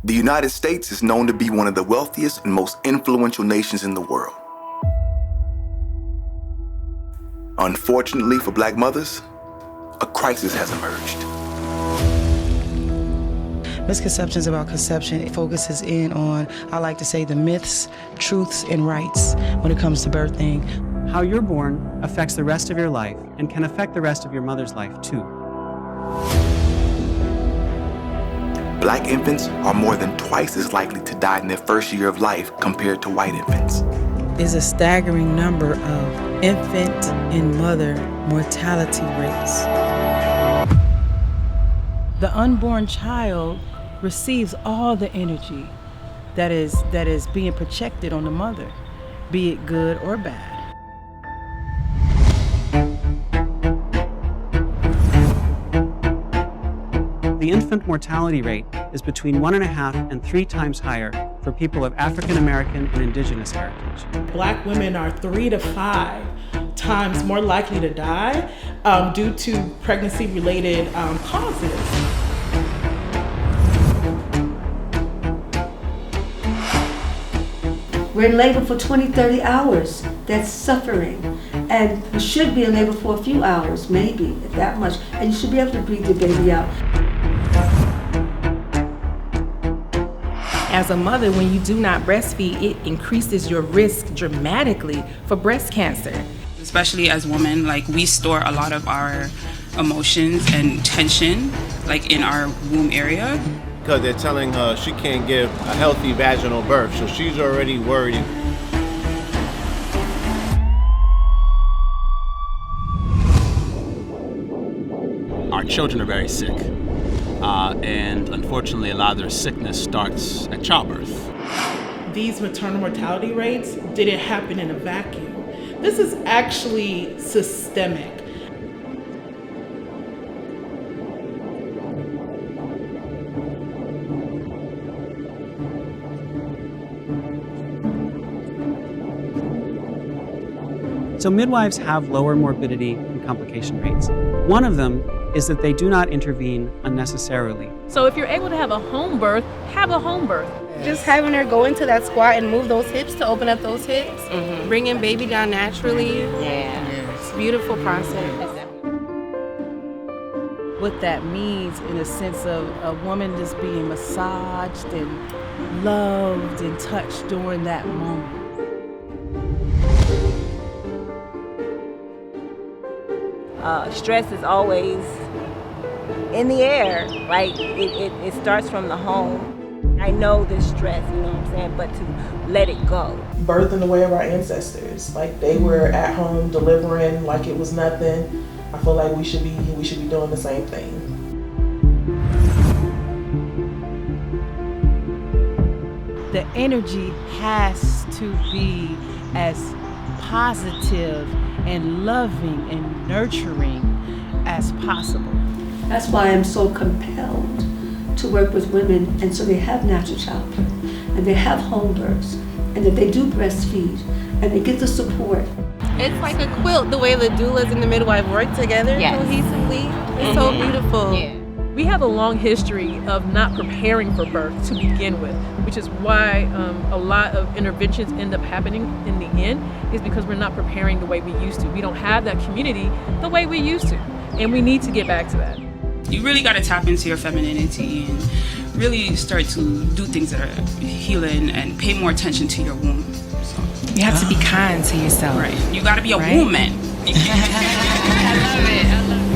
The United States is known to be one of the wealthiest and most influential nations in the world. Unfortunately for Black mothers, a crisis has emerged. Misconceptions About Conception focuses in on, I like to say, the myths, truths, and rights when it comes to birthing. How you're born affects the rest of your life and can affect the rest of your mother's life too. Black infants are more than twice as likely to die in their first year of life compared to white infants. There's a staggering number of infant and mother mortality rates. The unborn child receives all the energy that is being projected on the mother, be it good or bad. The infant mortality rate is between 1.5 and 3 times higher for people of African American and indigenous heritage. Black women are 3 to 5 times more likely to die due to pregnancy-related causes. We're in labor for 20, 30 hours. That's suffering. And you should be in labor for a few hours, maybe, if that much. And you should be able to breathe your baby out. As a mother, when you do not breastfeed, it increases your risk dramatically for breast cancer. Especially as women, like, we store a lot of our emotions and tension, like, in our womb area. Because they're telling her she can't give a healthy vaginal birth, so she's already worried. Our children are very sick, and unfortunately a lot of their sickness starts at childbirth. These maternal mortality rates didn't happen in a vacuum. This is actually systemic. So midwives have lower morbidity and complication rates. One of them is that they do not intervene unnecessarily. So if you're able to have a home birth, have a home birth. Just having her go into that squat and move those hips to open up those hips, bringing baby down naturally. It's a beautiful process. What that means in a sense of a woman just being massaged and loved and touched during that moment. Stress is always in the air, like it starts from the home. I know the stress, you know what I'm saying, but to let it go. Birth in the way of our ancestors, like they were at home delivering like it was nothing. I feel like we should be doing the same thing. The energy has to be as positive and loving and nurturing as possible. That's why I'm so compelled to work with women, and so they have natural childbirth, and they have home births, and that they do breastfeed, and they get the support. It's like a quilt, the way the doulas and the midwife work together cohesively. It's so beautiful. Yeah. We have a long history of not preparing for birth to begin with, which is why a lot of interventions end up happening in the end, is because we're not preparing the way we used to. We don't have that community the way we used to, and we need to get back to that. You really got to tap into your femininity and really start to do things that are healing and pay more attention to your womb. So, You have to be kind to yourself. right. You got to be a Right? woman. I love it.